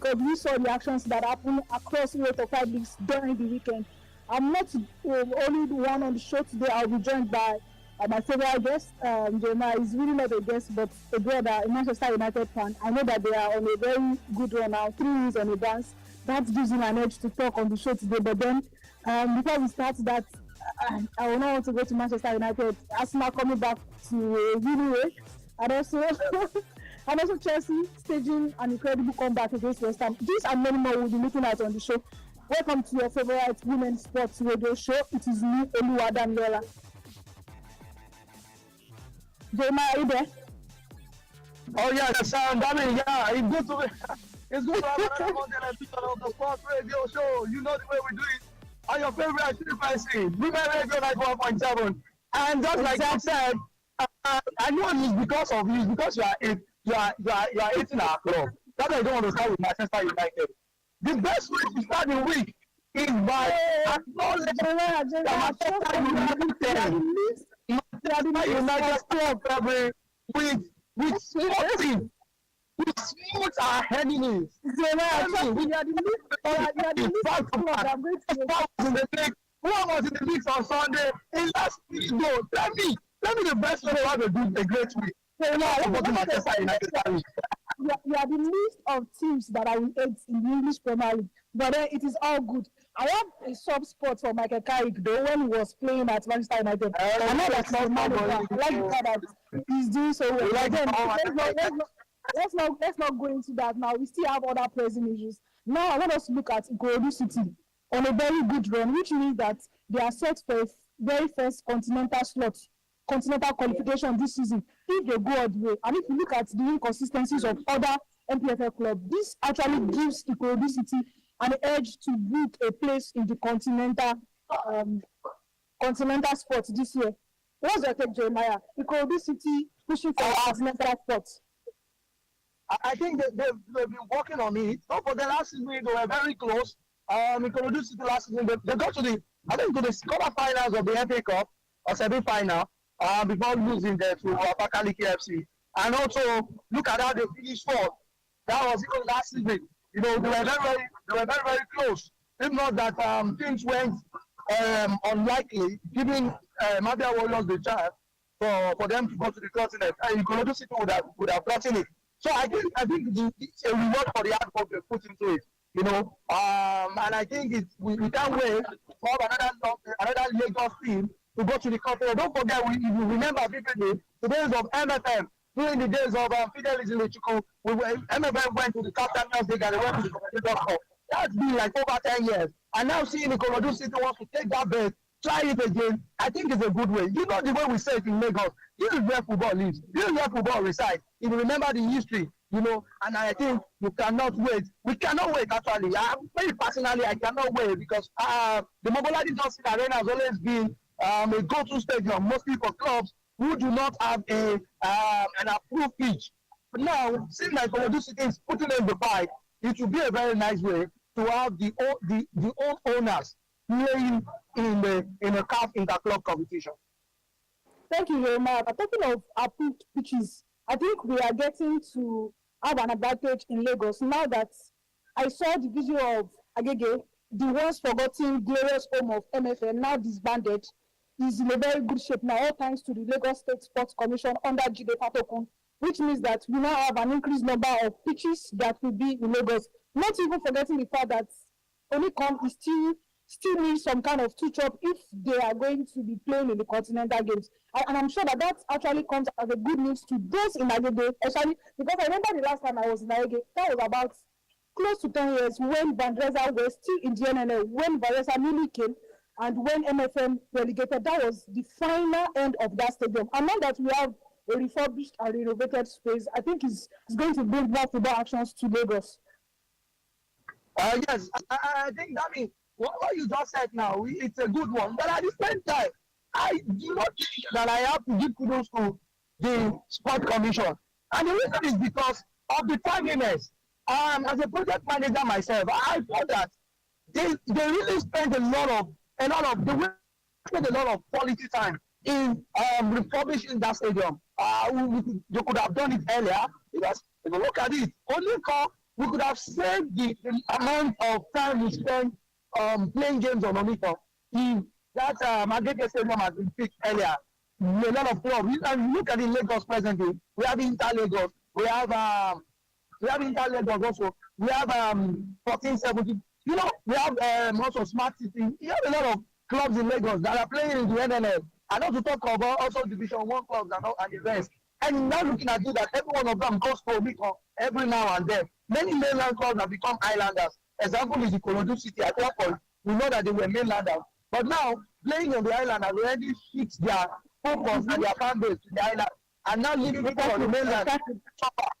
because we saw the actions that happened across 8 or 5 leagues during the weekend. I'm not only the one on the show today. I'll be joined by my favorite guest, Jeremiah. Is really not a guest, but a brother, a Manchester United fan. I know that they are on a very good run now, 3 wins on a dance. That gives him an edge to talk on the show today. But then, before we start that, I will not want to go to Manchester United. Arsenal coming back to a winning way, and also and also Chelsea staging an incredible comeback against West Ham. These and many more we'll be looking at on the show. Welcome to your favorite women's sports radio show. It is me, Oluwadan Lola. Jeremiah, are you there? Oh yes, Dami, yeah, it's good to have another modern episode of the Sports Radio Show. You know the way we do it. On your favorite frequency, Women Radio 91.7. And just like you said, I know it's because of you, because you are eating our club. That's why I don't want to start with Manchester United. The best way to start the week is by acknowledging that Manchester United club with sporting. We smooth our enemies. Who was in the leagues on Sunday? In last week, no. Tell me the best way to have a great week. You are the list of teams that are in 8th in the English Premier League, but then it is all good. I have a soft spot for Michael Carrick though when he was playing at Manchester United. I know that's not man. I like the fact that he's doing so well. Let's not go into that now. We still have other pressing issues. Now I want us to look at Ikorodu City on a very good run, which means that they are set for a very first continental qualification this season if they go all the way. And if you look at the inconsistencies of other NPFL clubs, this actually gives Ikorodu City an edge to book a place in the continental sport this year. What's your take, Jeremiah? Ikorodu City pushing for continental sport. I think they've been working on it. So for the last season, they were very close. Ikorodu City last season, they got to the quarterfinals of the FA Cup or semi-final before losing there to Abakaliki FC. And also look at how they finished fourth. That was even last season. You know, they were very close. If not that things went unlikely, giving Mafia Warriors the chance for them to go to the continent. And Ikorodu City would have gotten it. So I think it's a reward for the hard work they put into it, you know. And I think we can't wait for another Lagos team to go to the continent. Don't forget, if you remember vividly, the days of MFM, during the days of Fidelis in Chico, MFM went to the Champions League and they went to the Competition Cup. That's been like over 10 years. And now seeing the Ikorodu City wants to take that bet, try it again, I think it's a good way. You know the way we say it in Lagos. This is where football lives. This is where football resides. If you remember the history, you know, and I think you cannot wait. We cannot wait, actually. Very personally, I cannot wait because the Mobolade Johnson Arena has always been a go-to stadium, mostly for clubs who do not have an approved pitch. But now, since like Ikorodu City is putting in the fight, it will be a very nice way to have the old owners playing in a CAF interclub competition. Thank you very much. Talking of approved pitches, I think we are getting to have an advantage in Lagos now that I saw the video of Agege, the once forgotten glorious home of MFL, now disbanded, is in a very good shape now, all thanks to the Lagos State Sports Commission under Jide Fatokun, which means that we now have an increased number of pitches that will be in Lagos. Not even forgetting the fact that Onicom is still needs some kind of touch-up if they are going to be playing in the continental games. And I'm sure that actually comes as a good news to those in Agege, especially because I remember the last time I was in Agege, that was about close to 10 years when Vandreza was still in the NNL, when Vandreza newly came, and when MFM relegated. That was the final end of that stadium. And now that we have a refurbished and renovated space, I think it's going to bring more football actions to Lagos. Yes, I think that means what you just said now, it's a good one. But at the same time, I do not think that I have to give kudos to the Sport Commission. And the reason is because of the timeliness. As a project manager myself, I thought that they really spent a lot of quality time in refurbishing that stadium. They could have done it earlier because if you look at it, only we could have saved the amount of time we spent playing games on monitor if that Agege Stadium has been picked earlier. A lot of clubs. And look at the Lagos presently. We have Inter Lagos. We have Inter Lagos also. We have 1470. You know, we have also Smart City. You have a lot of clubs in Lagos that are playing in the NNL. And not to talk about also Division 1 clubs and the rest. And now looking at it that every one of them goes to a week every now and then. Many mainland clubs have become islanders. Example is the Ikorodu City. At one point, we know that they were mainlanders. But now, playing on the island has already fixed their focus and their fan base to the island. And now living people on the mainland.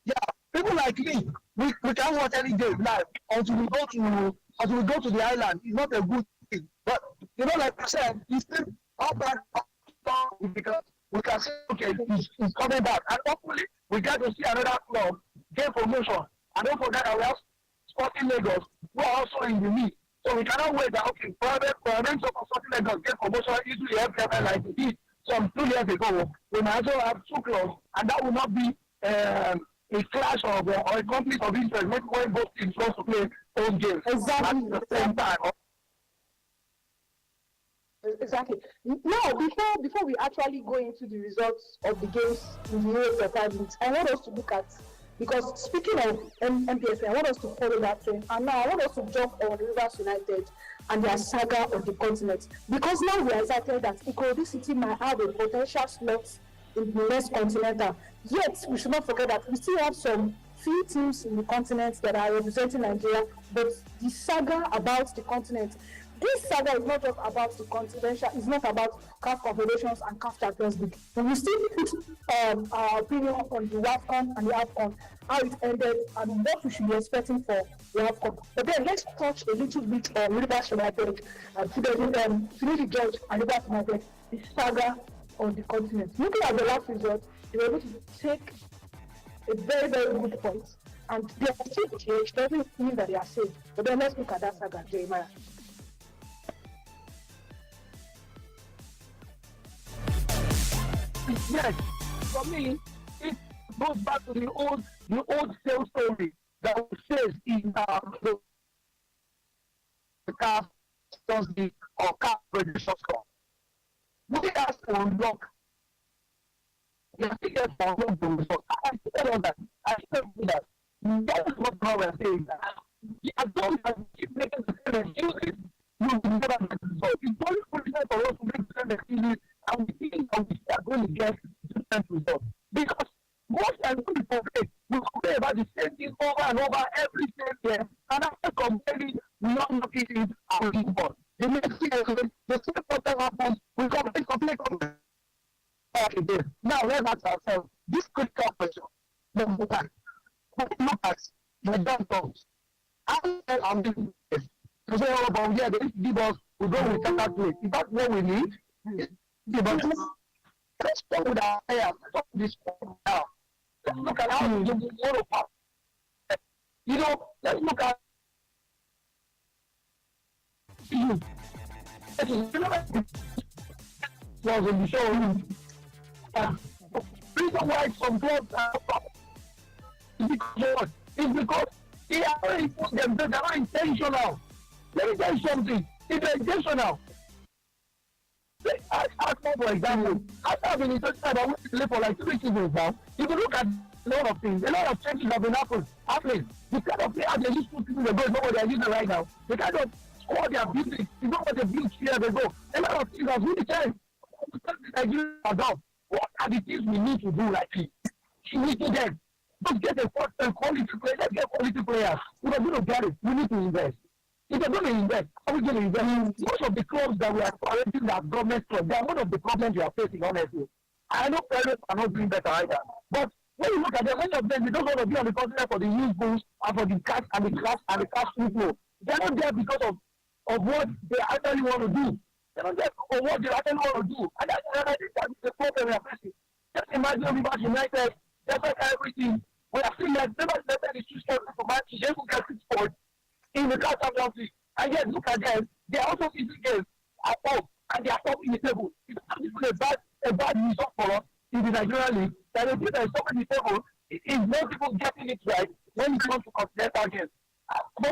Yeah, people like me, we can't watch any game live until we go to the island. It's not a good thing. But you know, like I said, it's still all back because we can say, okay, he's coming back. And hopefully we get to see another club get promotion. And don't forget that we have Sporting Lagos who are also in the league. So we cannot wait that, okay, private Sporting Lagos get promotion into the EPL like we did some 2 years ago. We might also have 2 clubs, and that will not be a clash of or a conflict of interest when both teams want to play home games Exactly. at the same time. Exactly. Now, before we actually go into the results of the games in the EPL leagues, I want us to look at, because speaking of NPFL, I want us to follow that trend. And now I want us to jump on Rivers United and their saga of the continent. Because now we are excited that Ikorodu City might have a potential slot in the next continental. Yet, we should not forget that we still have some few teams in the continent that are representing Nigeria, but the saga about the continent, this saga is not just about the continental, it's not about CAF Confederations and CAF Champions League. We will still put our opinion on the WAFCOn and the WAFCON, how it ended, and what we should be expecting for the WAFCON. But then let's touch a little bit on Rivers United, Finidi George and Rivers United, the saga on the continent. Looking at the last result, they were able to take a very, very good point. And they are still here, it doesn't mean that they are safe. But then let's look at that saga, Jeremiah. Yes, for me, it goes back to the old sales story that was said in the CAF Champions League or CAF Federation Cup. We have to unlock. We have to get to unlock the result. I tell you that. I tell you that. That is what now we're saying. As long as we keep making the same excuses, we will never get the result. It's only foolishness for us to make the same excuses, and we think that we are going to get different results. Because most times when we complain about the same thing over and over every same year, and after complaining, we not looking it and we move on. The next thing is the same problem happens, we complain. Again. Now let's ask ourselves this critical question. Number one, look at the doctors. How am doing this? To say, oh, but yeah, they need to give us, we go with counter play. Is that what we need? Give us. Let's start with our hair. Let's start with this now. Let's look at how we do the part. You know, let's look at you. Was in the show. The reason why some clubs are is because they are already put them, they are not intentional. Let me tell you something. It's intentional. Ask for example, after I've been intentional about play for like 3 seasons now, you can look at a lot of things, a lot of changes have been happening. The kind of players they used 2 seasons ago is not what they are using right now. The kind of squad they are building is not what they built 3 years ago. A lot of things have really changed. What are the things we need to do like this? We need to get. Let's get a quality player. Let's get quality players. If we're going to get it, we need to invest. If we're going to invest, how are we going to invest? Most of the clubs that we are operating as government clubs, they are one of the problems we are facing, honestly. I know parents are not doing better either. But when you look at them, many of them, they don't want to be on the continent for the youth goals and for the cash and the cash flow. They're not there because of what they actually want to do. They're not there for what they actually want to do. And that's the problem we are facing. Just imagine Rivers United, despite everything, we are still like, Rivers United is too strong for match. They will get 6 points in the CAF Champions League. And yet, look at them. They are also easy games at home, and they are top in the table. It's actually a bad result for us in the Nigerian League. That they think that somebody in the table is more people getting it right when it comes to continental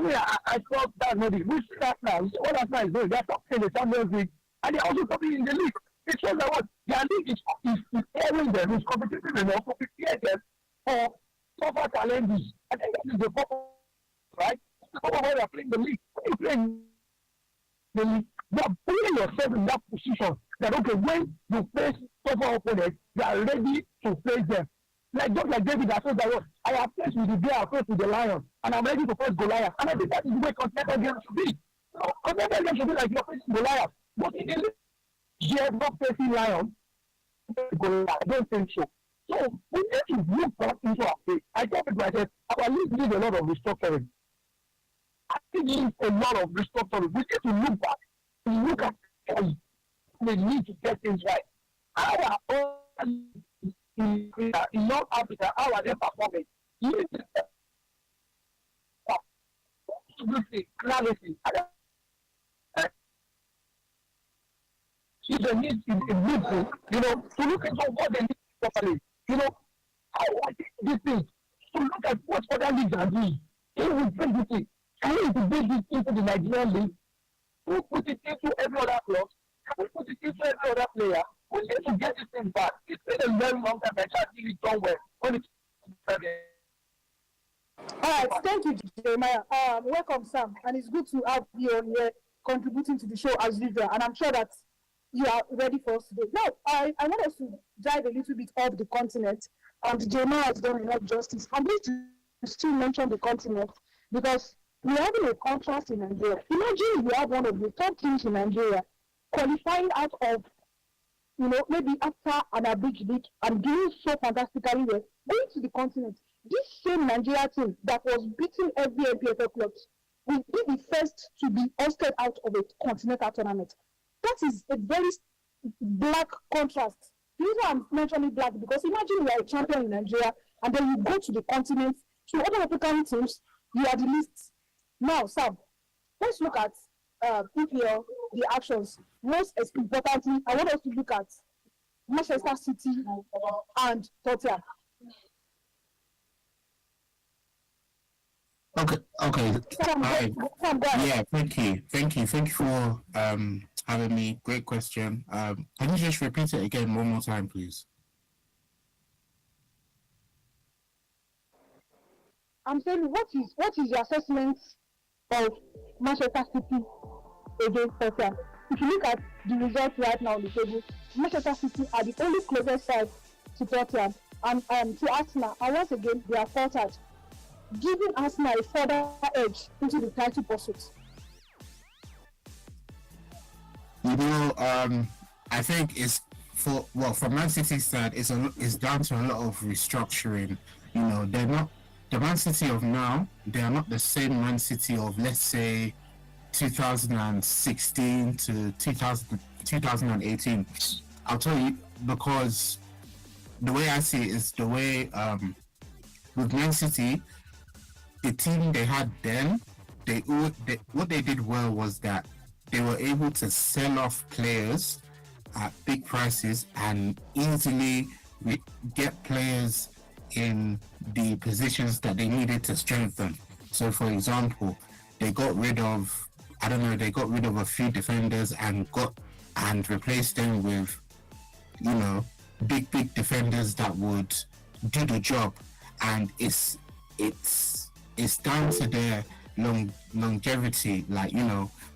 for me, I thought that maybe we see that now. We see what Arsenal is doing. They're top in the Champions League, and they're also topping in the league. It shows that what their league is airing them, is competitive enough to prepare them for tougher challenges. I think that is the purpose, right? The purpose why they are playing the league. When you play in the league, you are putting yourself in that position that okay, when you face tougher opponents, you are ready to face them. Like just like David that says that what I have faced with the bear, I faced with the lion, and I'm ready to face Goliath. And I think that is the way continental games should be. So continental games should be like you're facing Goliath. But in the league, you're not facing lion. I don't think so. So we need to look back into our play. I tell people, I said, our league needs a lot of restructuring. I think it needs a lot of restructuring. We need to look back and look at we need to get things right. Our own in North Africa, how are they performing? You need to clarity. If they need in midfield, to look at what they need properly. How I think this thing, to look at what other leagues are doing. Can we bring this in? Can we bring this into the Nigerian league? Can we put it into every other club? Can we put it into every other player? We need to get this thing back. It's been a very long time. I can't really done well when it's all right, thank you, Jeremiah. Welcome, Sam, and it's good to have you on here contributing to the show as usual. And I'm sure that you are ready for us today. Now, I want us to dive a little bit off the continent. Jeremiah has done enough justice. I'm going to still mention the continent because we're having a contrast in Nigeria. Imagine you have one of the top teams in Nigeria qualifying out of, maybe after an average league and doing so fantastically well, going to the continent. This same Nigeria team that was beating every NPFL clubs will be the first to be ousted out of a continental tournament. That is a very black contrast. The reason I'm mentioning black because imagine you are a champion in Nigeria and then you go to the continent, to other African teams, you are the least. Now, Sam, let's look at EPL, the actions. Most importantly, I want us to look at Manchester City and Tottenham. Okay. Yeah, thank you for having me. Great question. Can you just repeat it again one more time, please? I'm saying, what is your assessment of Manchester City against Tottenham? If you look at the results right now on the table, Manchester City are the only closest side to Tottenham and to Arsenal, and once again they are faltered, giving Arsenal a further edge into the title pursuit. I think it's from Man City's side, it's down to a lot of restructuring. They're not the Man City of now. They are not the same Man City of, let's say, 2016 to 2018. I'll tell you, because the way I see it is the way with Man City, the team they had then, what they did well was that they were able to sell off players at big prices and easily get players in the positions that they needed to strengthen. So, for example, they got rid of a few defenders and replaced them with, big defenders that would do the job. And it's down to their longevity,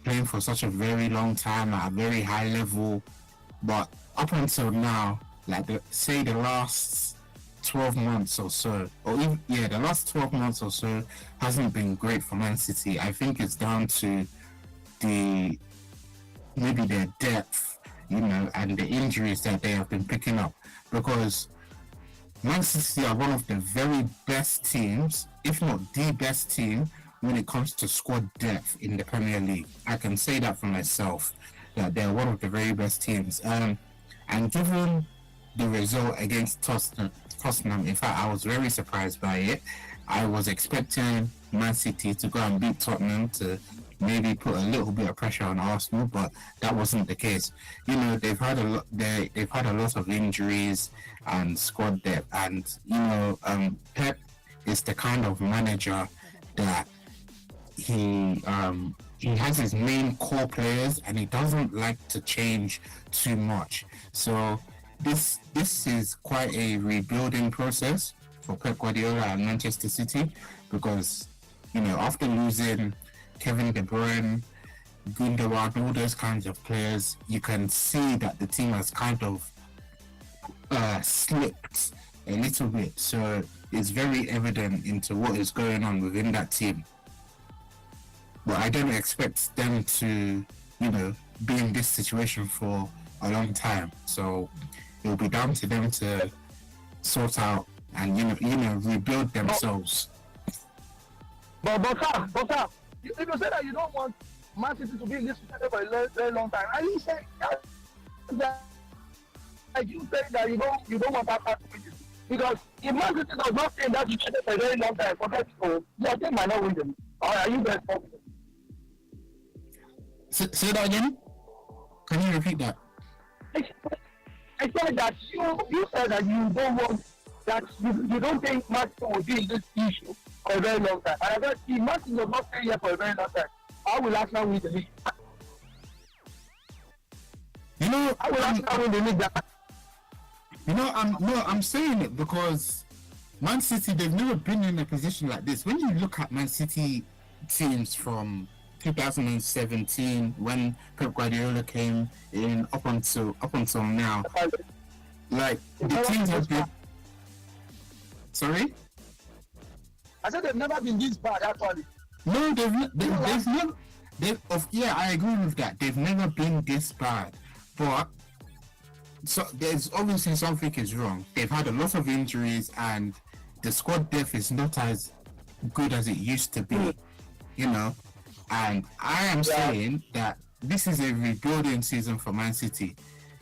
playing for such a very long time at a very high level. But up until now, the last 12 months or so, the last 12 months or so hasn't been great for Man City. I think it's down to maybe their depth, and the injuries that they have been picking up, because Man City are one of the very best teams, if not the best team, when it comes to squad depth in the Premier League. I can say that for myself, that they're one of the very best teams. And given the result against Tottenham, in fact, I was very surprised by it. I was expecting Man City to go and beat Tottenham to maybe put a little bit of pressure on Arsenal, but that wasn't the case. They've had a lot of injuries and squad depth, and Pep is the kind of manager that he has his main core players and he doesn't like to change too much. So this is quite a rebuilding process for Pep Guardiola and Manchester City because after losing Kevin De Bruyne, Gundogan, all those kinds of players, you can see that the team has kind of slipped a little bit. So it's very evident into what is going on within that team. But I don't expect them to, be in this situation for a long time. So it'll be down to them to sort out and rebuild themselves. But sir, if you say that you don't want Man City to be in this situation for a very long time, and you say that like you say that you don't want that to because if Man City does not stay in that situation for a very long time, for that to your team might not win them. Or are you very confident? Say that again? Can you repeat that? I said that you said that you don't want that you don't think Man City will be in this issue for a very long time. And I said if Man City does not stay here for a very long time, how will Arsenal win the league? How will Arsenal win the league? I'm saying it because Man City, they've never been in a position like this. When you look at Man City teams from 2017, when Pep Guardiola came in, up until now, like the teams have been. Sorry? I said they've never been this bad actually. No, they've never. I agree with that. They've never been this bad, but. So there's obviously something is wrong. They've had a lot of injuries and the squad depth is not as good as it used to be, and I am saying that this is a rebuilding season for Man City,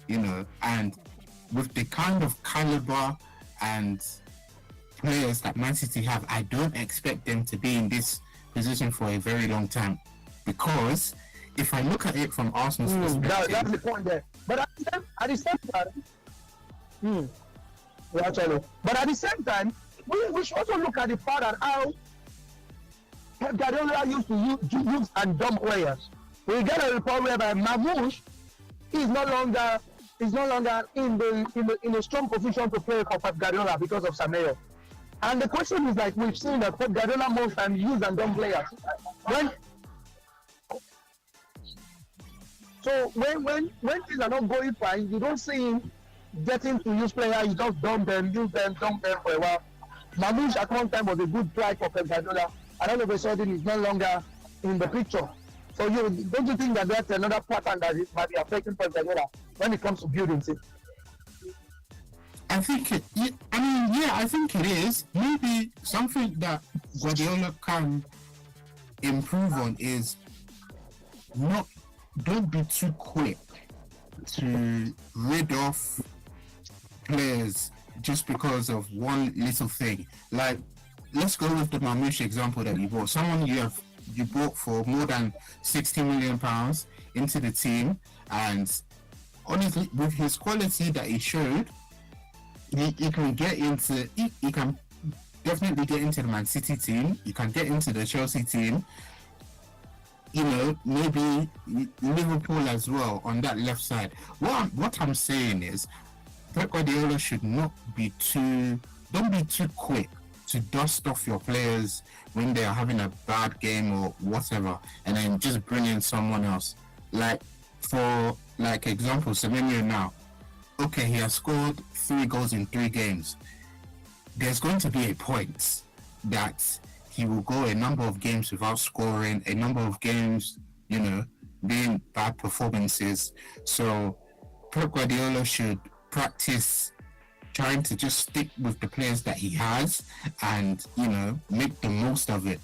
and with the kind of caliber and players that Man City have, I don't expect them to be in this position for a very long time because if I look at it from Arsenal's perspective, that's the point there. But at the same time, but at the same time, we should also look at the fact that how Pep Guardiola used to use and dump players. We get a report whereby Mamouche is no longer in a strong position to play for Pep Guardiola because of Samedo. And the question is like we've seen that Pep Guardiola most times use and dump players. So when things are not going fine, you don't see him getting to use players. You just dump them for a while. Mamouche at one time was a good try for Pep Guardiola, and all of a sudden he's no longer in the picture. So don't you think that that's another pattern that might be affecting Pep Guardiola when it comes to building team? I think it is. Maybe something that Guardiola can improve on is don't be too quick to rid off players just because of one little thing. Like, let's go with the Mamouche example that you bought. Someone you bought for more than £60 million into the team, and honestly, with his quality that he showed, he can definitely get into the Man City team. You can get into the Chelsea team. Maybe Liverpool as well on that left side. What I'm saying is, Pep Guardiola should don't be too quick to dust off your players when they are having a bad game or whatever, and then just bring in someone else. Like, for example, Semenyo now. Okay, he has scored 3 goals in 3 games. There's going to be a point that he will go a number of games without scoring, a number of games, being bad performances. So Pep Guardiola should practice trying to just stick with the players that he has and, make the most of it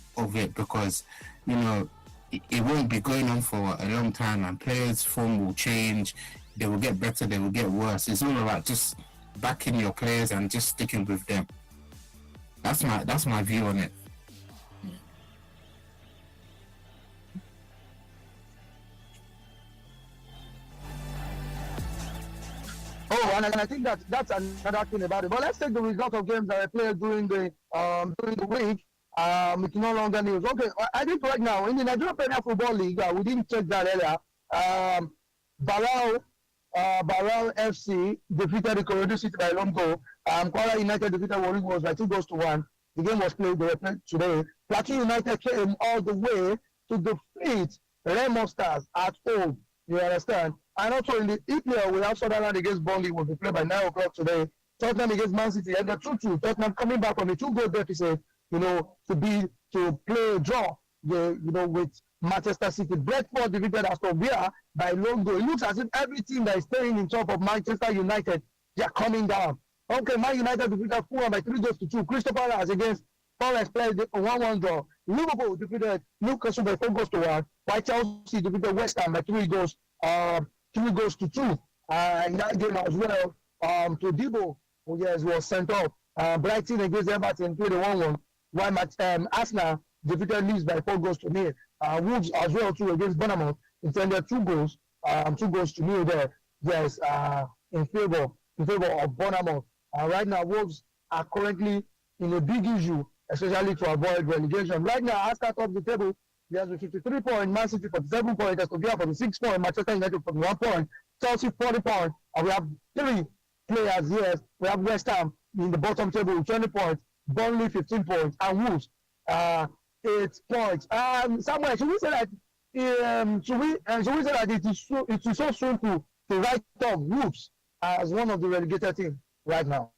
because, it won't be going on for a long time and players' form will change. They will get better, they will get worse. It's all about just backing your players and just sticking with them. That's my view on it. Oh, and I think that's another thing about it. But let's take the result of games that were played during the week. It's no longer news. Okay, I think right now in the Nigerian Premier Football League, we didn't check that earlier. Um, Barao, Barao FC defeated the Colorado City by 1 goal. Kwara United defeated Warri Wolves by 2 goals to 1. The game was played. They were played today. Plateau United came all the way to defeat Remo Stars at home. You understand? And also in the EPL, we have Sunderland against Burnley will be played by 9 o'clock today. Tottenham against Man City and the 2-2. Tottenham coming back from a 2-goal deficit, to play a draw, with Manchester City. Brentford defeated Aston Villa by 1 goal. It looks as if every team that is staying in top of Manchester United, they are coming down. Okay, Man United defeated Fulham by 3 goals to 2. Crystal Palace against Forest played a 1-1 draw. Liverpool defeated Newcastle by 4 goals to 1. While Chelsea defeated West Ham by 3 goals to 2. In that game as well, Todibo, was sent off. Brighton against Everton played a 1-1. While Arsenal defeated Leeds by 4 goals to 0. Wolves as well too against Bournemouth intended 2 goals to 0 there. Yes, in favor of Bournemouth. Right now, Wolves are currently in a big issue, especially to avoid relegation. Right now, Arsenal top the table. There's a 53 point, Man City 47 points, Aston Villa 46 points, Manchester United 41 points, Chelsea 40 points, and we have 3 players here. We have West Ham in the bottom table with 20 points, Burnley 15 points, and Wolves 8 points. Samuel, should we say that it is so soon to write off Wolves as one of the relegated teams right now?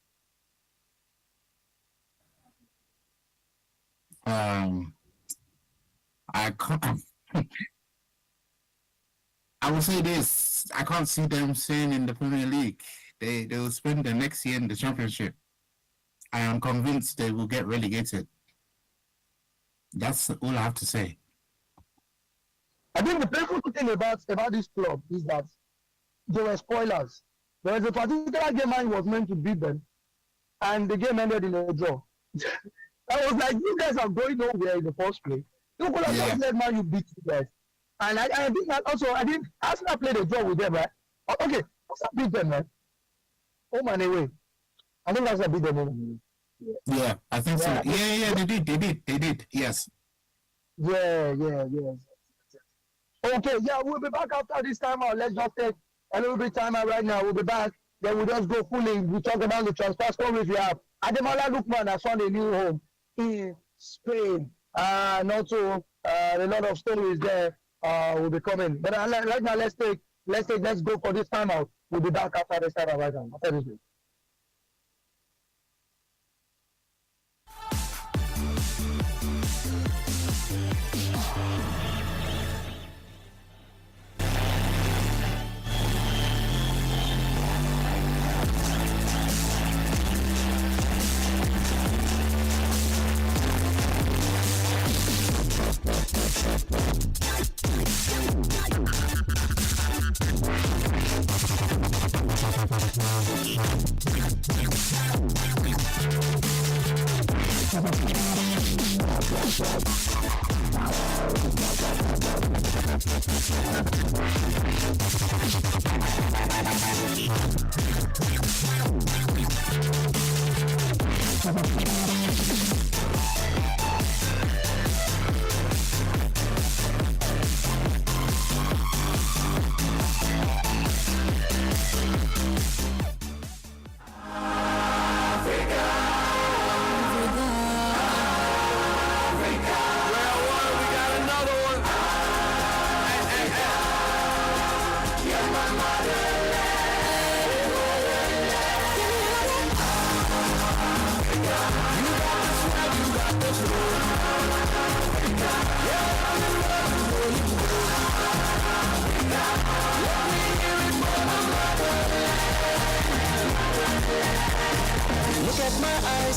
I can't. I will say this: I can't see them staying in the Premier League. They will spend the next year in the Championship. I am convinced they will get relegated. That's all I have to say. I think the painful thing about this club is that there were spoilers. There was a particular game I was meant to beat them, and the game ended in a draw. I was like, you guys are going nowhere in the first place. You could have just let Man U beat you guys. And I think that also, Arsenal played a draw with them, right? Okay, Arsenal beat them, right? Oh, man, anyway. I think Arsenal beat them. Yeah, I think so. Yeah, they did. Yes. Yeah. Okay, we'll be back after this time out. Let's just take a little bit time out right now. We'll be back. Then we'll just go fully. We'll talk about the transfer stories we have. Ademola Lookman has found a new home in Spain. And also a lot of stories there will be coming. But right now, let's go for this time out. We'll be back after this time out right now. After this week.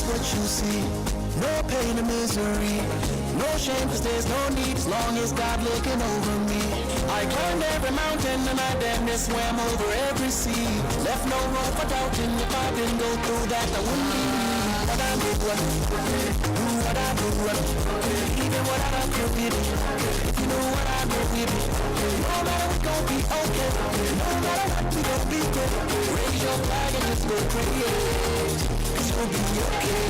What you see, no pain and misery, no shame cause there's no need as long as God looking over me. I climbed every mountain and I damn near swam over every sea. Left no room for doubting, if I didn't go through that I wouldn't be me. What I do, do what I do, even what I do, if you know what I do, no matter what, gon' be okay. No matter what, we gon' be good. Raise your flag and let's go crazy. You'll be okay.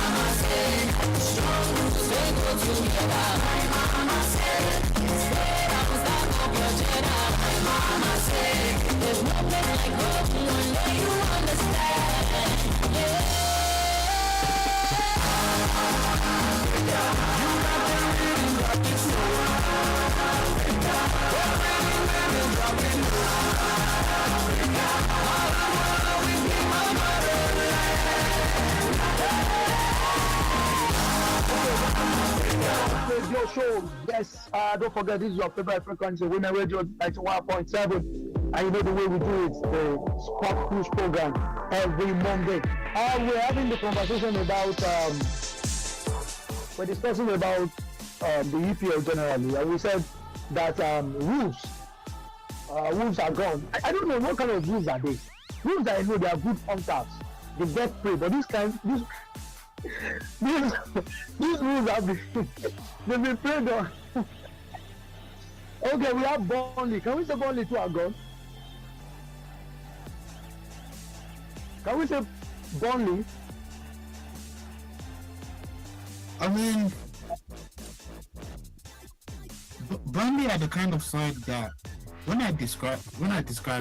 mama said, strong roots they go together. My mama said, swear I will start up your Jedi. My mama said, there's no place like home, one day you understand. Yeah. Radio show. Yes, don't forget this is your favorite frequency, Women Radio 91.7. And you know the way we do it, the Sport Cruise program every Monday. We're having the conversation about, we're discussing about the EPL generally. And we said that rules are gone. I don't know what kind of rules are they. Rules that I know they are good hunters. They get prey, but these rules have been they've been played on. Okay, we have Burnley. Can we say Burnley too are gone? Can we say Burnley? I mean, Burnley are the kind of side that when I describe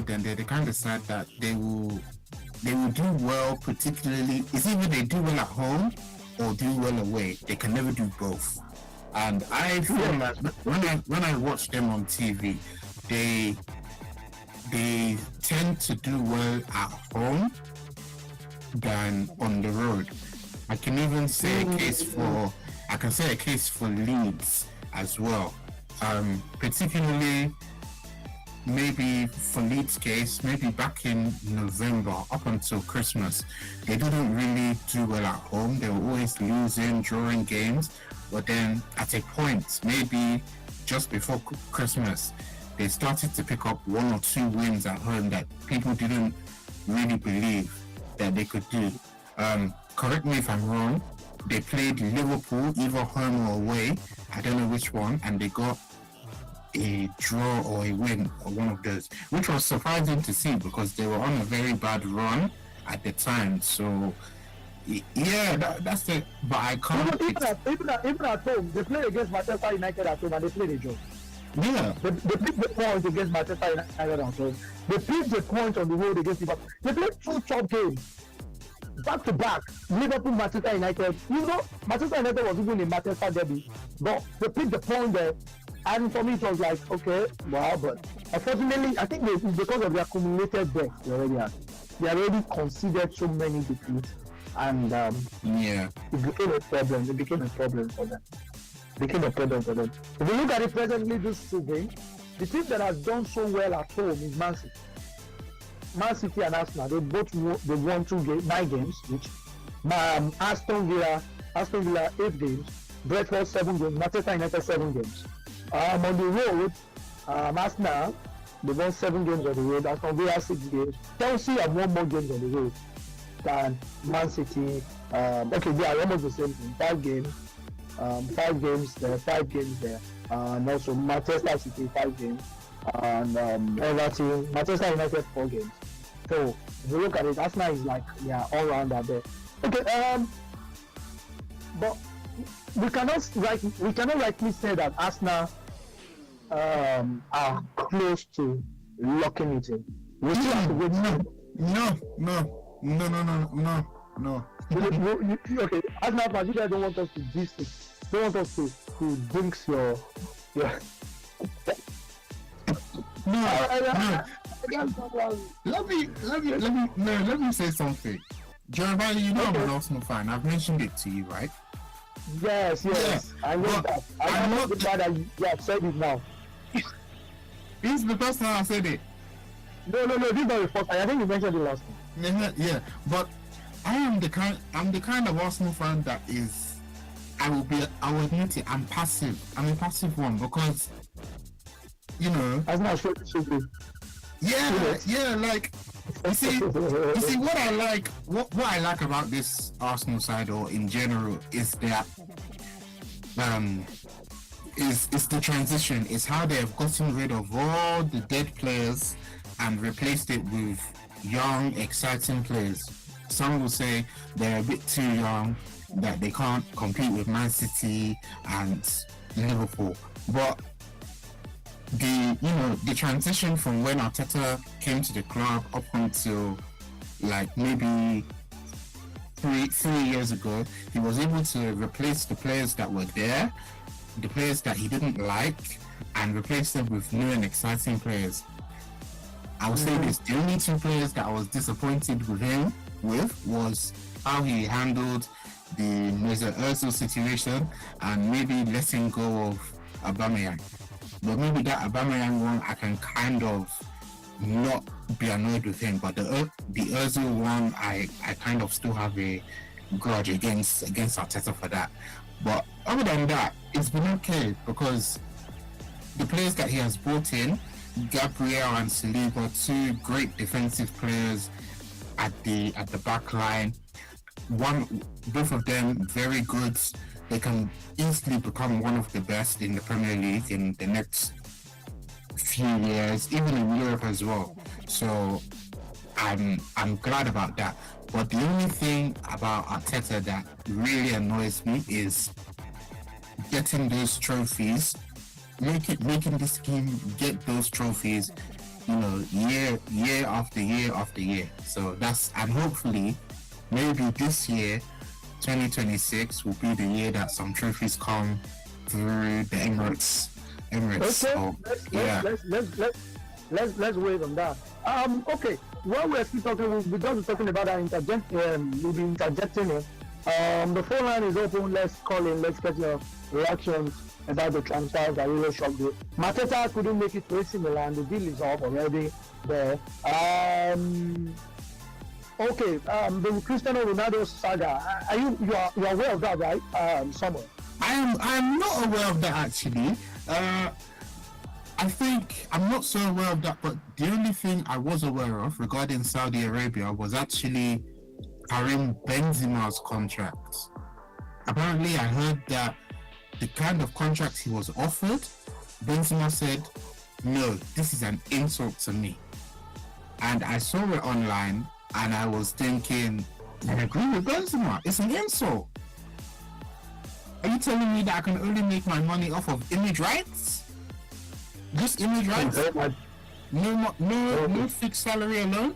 them, they're the kind of side that they will do well, particularly it's either they do well at home or do well away. They can never do both. And I feel like when I watch them on TV, they tend to do well at home than on the road. I can even say a case for Leeds as well. Particularly maybe for Leeds' case, maybe back in November up until Christmas, they didn't really do well at home. They were always losing during games, but then at a point, maybe just before Christmas, they started to pick up 1 or 2 wins at home that people didn't really believe that they could do. Correct me if I'm wrong, they played Liverpool either home or away, I don't know which one, and they got a draw or a win or one of those, which was surprising to see because they were on a very bad run at the time. So yeah, that's it. But I can't. Even at home, they played against Manchester United at home and they played a draw. Yeah, they picked the point against Manchester United at home. They picked the point on the road against Liverpool. They played 2 top games back to back. Liverpool, Manchester United. You know, Manchester United was even in Manchester derby, but they picked the point there. And for me, it was like, okay, wow, but unfortunately, I think it's because of the accumulated debt they already considered so many defeats, and it became a problem. It became a problem for them. If you look at it presently, this 2 games, the team that has done so well at home is Man City. Man City and Arsenal, they won 9 games, which Aston Villa 8 games, Brentford 7 games, Manchester United 7 games. On the road, Arsenal, they won 7 games on the road. Aston Villa 6 games. Chelsea have won more games on the road than Man City. Okay, they are almost the same thing. 5 games. 5 games there, 5 games there. And also Manchester City 5 games. And Everton, Manchester United 4 games. So if you look at it, Arsenal is like all rounder there. Okay, but we cannot rightly say that Arsenal are close to locking it in. We still have to wait. No. Okay, Arsenal fans, you guys don't want us to do this. Don't want us to jinx your. No. Let me say something. Giovanni, you know I'm an Arsenal fan. I've mentioned it to you, right? Yes. Yeah. I know that. I'm not the bad that you have said it now. This is the first time I said it. No, this is not the first time. I think you mentioned it last time. Yeah, but I'm the kind of Arsenal fan that is, I will admit it, I'm passive. I'm a passive one because, you know. That's not sure it should be. Yeah, like, you see what I like about this Arsenal side, or in general, is that is the transition. It's how they have gotten rid of all the dead players and replaced it with young, exciting players. Some will say they're a bit too young. that they can't compete with Man City and Liverpool. But the transition from when Arteta came to the club up until like maybe three years ago, he was able to replace the players that were there, the players that he didn't like, and replace them with new and exciting players. I would say this: the only two players that I was disappointed with him was how he handled the Mesut Ozil situation and maybe letting go of Aubameyang. But maybe that Aubameyang one, I can kind of not be annoyed with him. But the Ozil one, I kind of still have a grudge against Arteta for that. But other than that, it's been okay because the players that he has brought in, Gabriel and Saliba, two great defensive players at the back line. Both of them very good. They can easily become one of the best in the Premier League in the next few years, even in Europe as well. So I'm glad about that. But the only thing about Arteta that really annoys me is getting those trophies, making this team get those trophies, year after year after year. So and hopefully maybe this year 2026 will be the year that some trophies come through the Emirates. Okay, So, let's wait on that. Okay, while we're still talking, we're just talking about our we'll be interjecting it. The phone line is open. Let's call in. Let's get your reactions about the transfers that really shocked you. Mateta couldn't make it to AC Milan. The deal is off already there. Okay, the Cristiano Ronaldo saga. You are aware of that, right? Somewhere. I'm not aware of that actually. I think I'm not so aware of that, but the only thing I was aware of regarding Saudi Arabia was actually Karim Benzema's contract. Apparently, I heard that the kind of contract he was offered, Benzema said, "No, this is an insult to me." And I saw it online, and I was thinking, I agree with Benzema. It's an insult. Are you telling me that I can only make my money off of image rights? Just image rights? No fixed salary alone?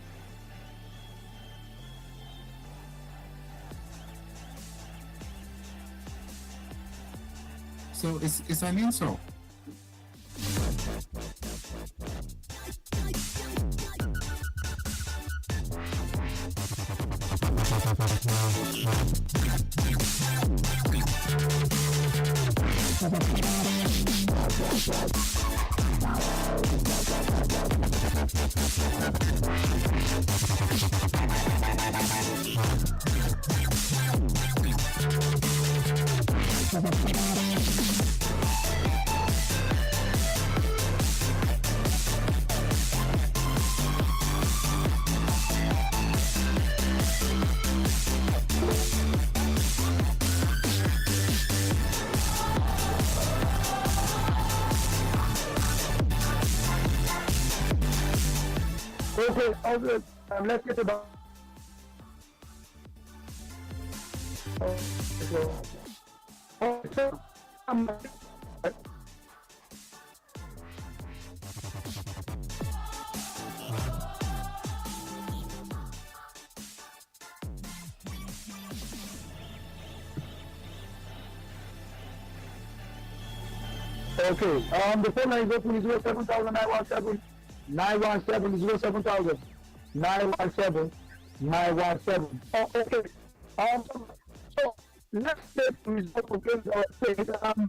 So it's an insult. Okay, let's get about. Okay, the phone line is open 07917 917 07000 917 917. Oh, okay. So let's take the result of games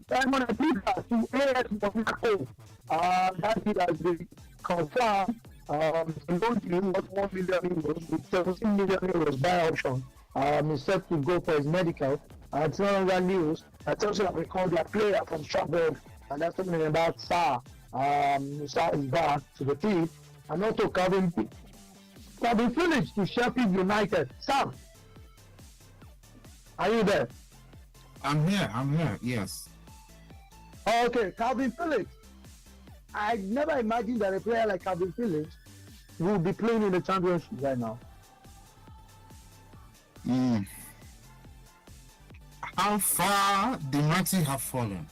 Simon Abuja to AS Monaco. That deal has been confirmed. The loan deal was 1 million euros with 17 million euros buy option. Is set to go for his medical. It's not only news. I also have recalled their player from Strasbourg, and that's talking about Sa. Sa is back to the team, and also Calvin Phillips to Sheffield United. Sam, are you there? I'm here, yes. Okay, Calvin Phillips. I never imagined that a player like Calvin Phillips would be playing in the championship right now. how far the mighty have fallen.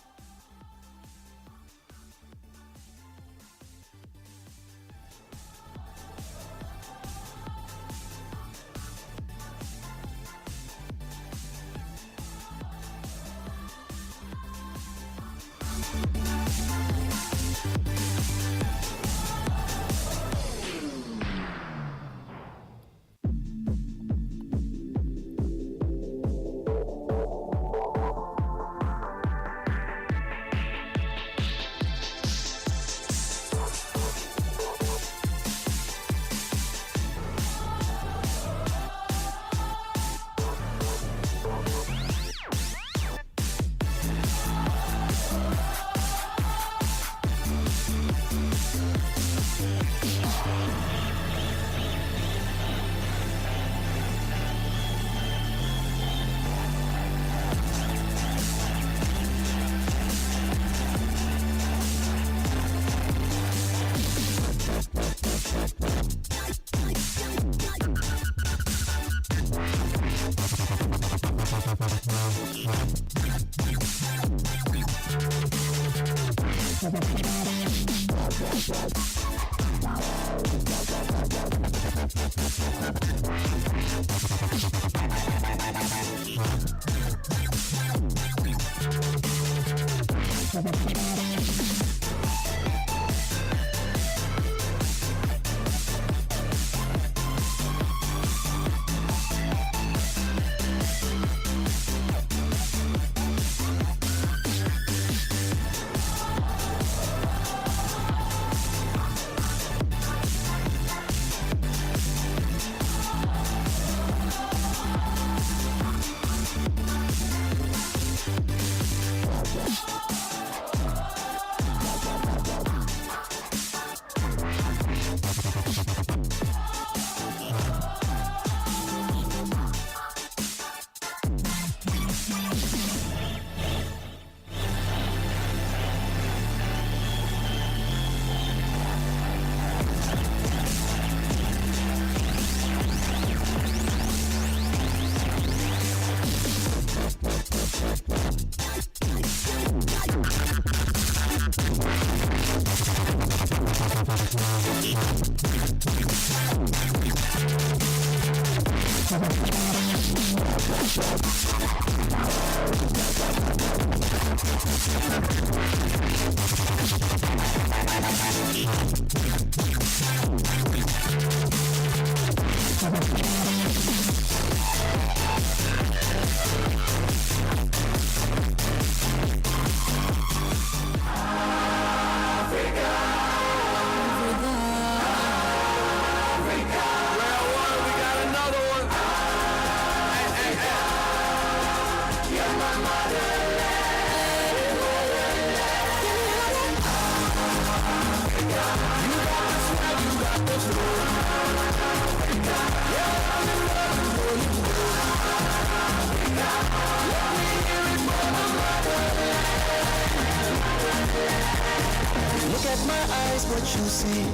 What you see,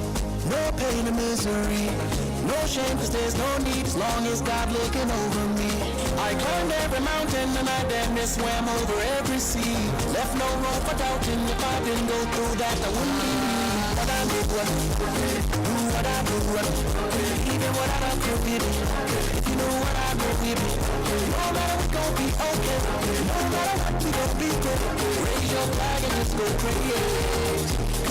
no pain and misery, no shame cause there's no need as long as God looking over me. I climbed every mountain and I damn near swam over every sea. Left no room for doubting, if I didn't go through that I wouldn't be me. What I do, do what I do, even what I do with it. If you know what I do with it, no matter what gon' be okay, no matter what we gon' be good. Raise your flag and just go crazy.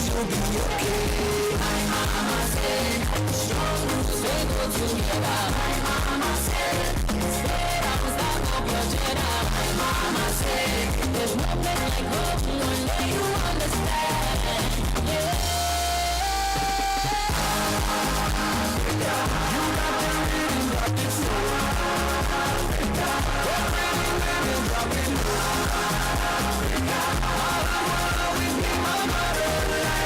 You'll be okay. My mama said, strong roots they go together. My mama said, stay down, stop up your Jedi. My mama said, there's no place like home. One day you understand. Yeah. Africa, you got the rhythm, got the soul. Africa, every rhythm, got the soul. Africa, all I wanna with me, my motherland.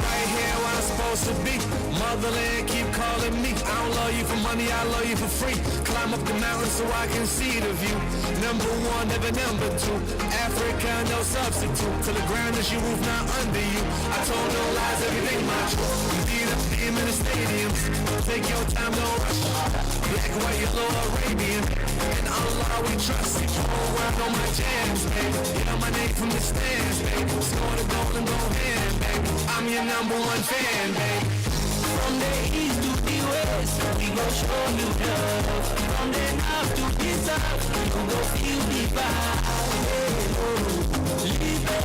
Right here where I'm supposed to be. Motherland keep calling me. I don't love you for money, I love you for free. Climb up the mountain so I can see the view. Number one, never number two. Africa, no substitute. Till the ground is your roof, not under you. I told no lies, everything my truth. We beat up the team in the stadiums. Take your time, don't rush. Black, white, yellow, Arabian. And Allah we trust. Whole world on my jams, baby. Yell my name from the stands, baby. Score the goal and go hand, baby. I'm your number one fan, baby. From the east to the west, we gon' show you love. From the north to the south, you gon' feel the vibe. Live by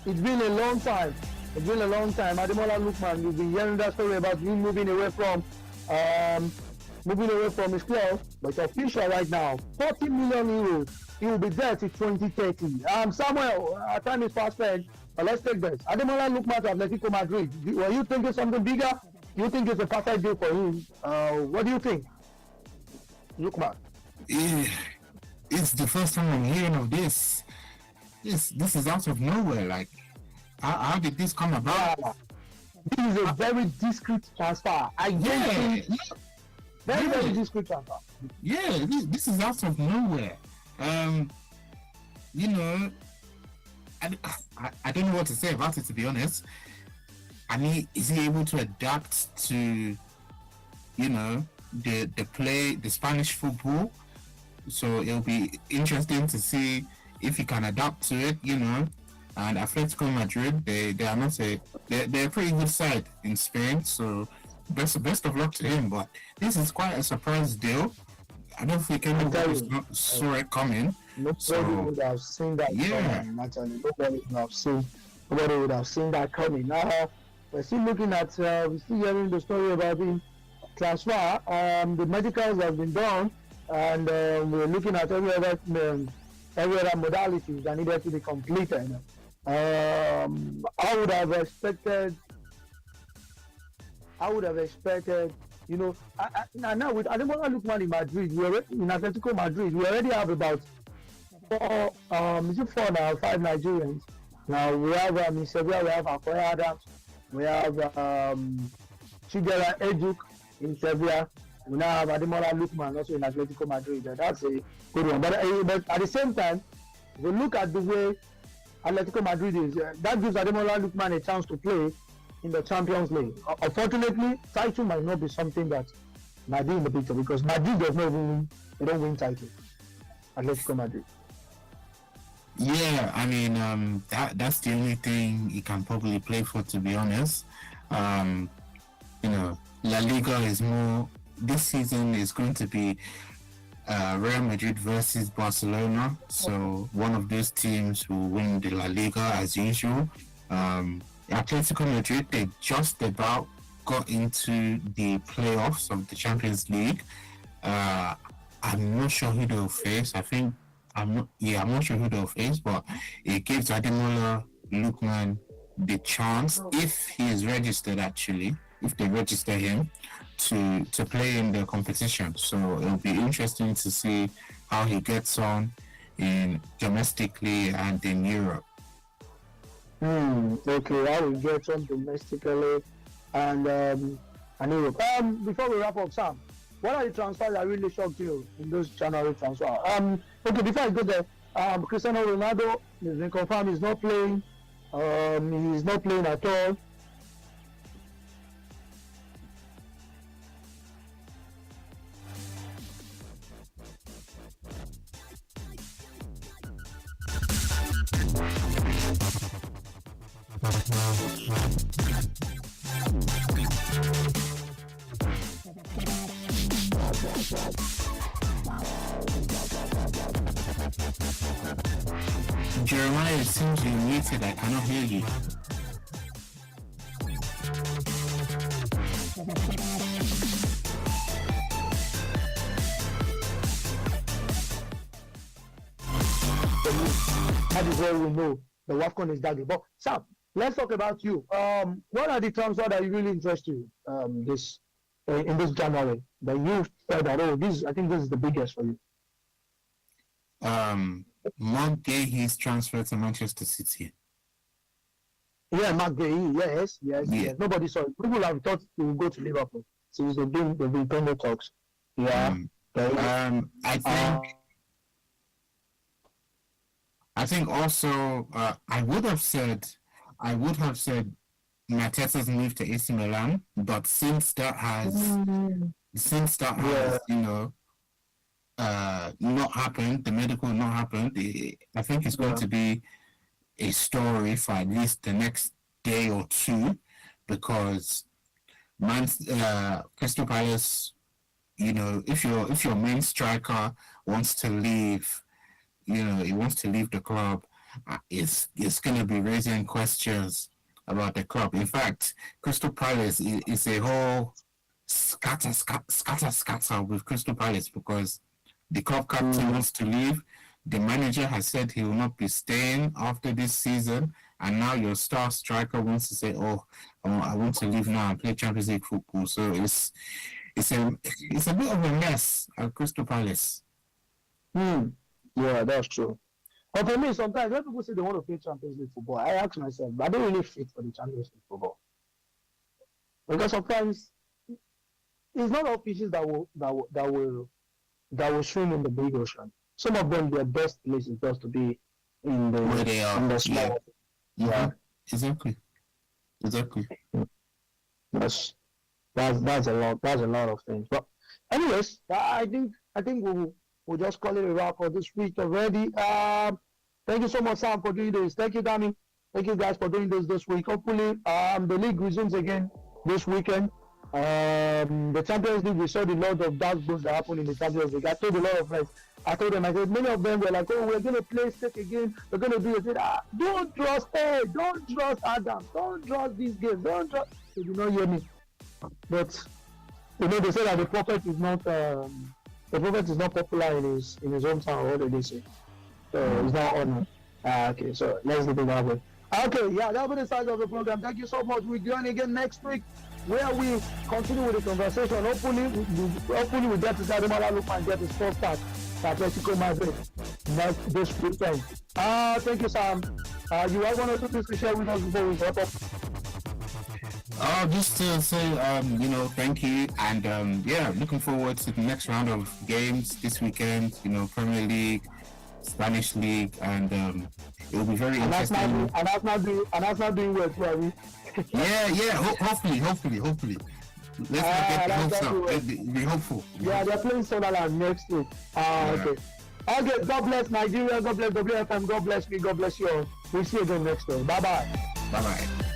It's been a long time. It's been a long time. Ademola Lookman, you've been hearing that story about him moving away from his club, but official right now. 40 million euros. He will be there till 2030. Samuel, our time is fast spent. Let's take this. Ademola Lookman to Atletico Madrid. Were you thinking something bigger? Do you think it's a perfect deal for him? What do you think? Lookman. Yeah, it's the first time I'm hearing of this. This is out of nowhere. Like, how did this come about? This is a very discreet transfer. Very discreet transfer. Yeah, this is out of nowhere. You know, I don't know what to say about it, to be honest. I mean, is he able to adapt to, you know, the Spanish football? So it'll be interesting to see if he can adapt to it, you know. And Atletico Madrid, they are not they're a pretty good side in Spain, so best of luck to him. But this is quite a surprise deal. I don't think anybody saw it coming. Nobody would have seen that coming. Actually, nobody would have seen that coming. Now we're still looking at we're still hearing the story about the transfer. The medicals have been done, and we're looking at every other modalities that needed to be completed. I would have expected, you know, now with Ademola Lookman in Madrid, in Atletico Madrid, we already have about 4 now, 5 Nigerians. Now we have in Sevilla, we have Akoya Adams, we have Chidera Ejuk in Sevilla. We now have Ademola Lookman also in Atletico Madrid. That's a good one. But at the same time, If you look at the way Atletico Madrid is, that gives Ademola Lookman a chance to play in the Champions League. Unfortunately, title might not be something that might be in the picture because Madrid does not even win. They don't win title. Atletico Madrid. Yeah, I mean, that's the only thing he can probably play for, to be honest. You know, La Liga is more. This season is going to be Real Madrid versus Barcelona. So one of those teams will win the La Liga as usual. Atletico Madrid, they just about got into the playoffs of the Champions League. I'm not sure who they'll face. I'm not sure who they'll face, but it gives Ademola Lookman the chance, if he is registered actually, if they register him, to play in the competition. So it'll be interesting to see how he gets on in domestically and in Europe. Okay, I will get on domestically and Europe. Before we wrap up, Sam, what are the transfers that really shocked you in those January transfers? Okay, before I go there, Cristiano Ronaldo has been confirmed he's not playing. He's not playing at all. Jeremiah, it seems you're muted. I cannot hear you. That is where we know the WAFCON is dagging. But Sam, let's talk about you. What are the transfers that really interest you in this January that you felt that I think this is the biggest for you? Mark Gay, he's transferred to Manchester City. Yeah, Mark Gay, yes. Nobody saw it. People have thought he will go to Liverpool since they've been playing the talks. Yeah. I think also I would have said Mateta's move to AC Milan, but since that has not happened, the medical not happened, I think it's going to be a story for at least the next day or two, because Crystal Palace, if your main striker wants to leave, he wants to leave the club, it's going to be raising questions about the club. In fact, Crystal Palace is a whole scatter with Crystal Palace, because the club captain wants to leave. The manager has said he will not be staying after this season, and now your star striker wants to say, "Oh, I want to leave now and play Champions League football." So it's a bit of a mess at Crystal Palace. Yeah, that's true. But for me, sometimes when people say they want to play Champions League football, I ask myself, I don't really fit for the Champions League football, because sometimes it's not all fishes that will swim in the big ocean. Some of them, their best place is just to be in the where they are. In the small. Yeah. Exactly. That's a lot. That's a lot of things. But anyways, I think we'll just call it a wrap for this week already. Thank you so much, Sam, for doing this. Thank you, Dami. Thank you guys for doing this week. Hopefully, the league resumes again this weekend. The Champions League, we saw the lot of dark goals that happened in the Champions League. I told a lot of friends. I said many of them were like, "Oh, we're going to play stake again. We're going to do it." Don't trust Adam. Don't trust these games. Don't trust. They did not hear me. But they say that the prophet is not popular in his hometown. What did they say? So it's not honored. Okay, so let's leave it that way. Okay, yeah, that'll be the size of the program. Thank you so much. We're going again next week, where we continue with the conversation. Hopefully we get to Ademola Lookman and get his first start at Atletico Madrid this weekend. Thank you, Sam. You have one or two things to share with us before we wrap up? Just to say, thank you, and looking forward to the next round of games this weekend. Premier League, Spanish league, and it will be very And that's interesting. not doing well too, Abby. Yeah. Hopefully. Let's not get the hopes up. Be hopeful. Yeah, they're playing Sunderland next week. Okay. Okay, God bless Nigeria, God bless WFM, God bless me, God bless you all. We'll see you again next time. Bye-bye. Bye-bye.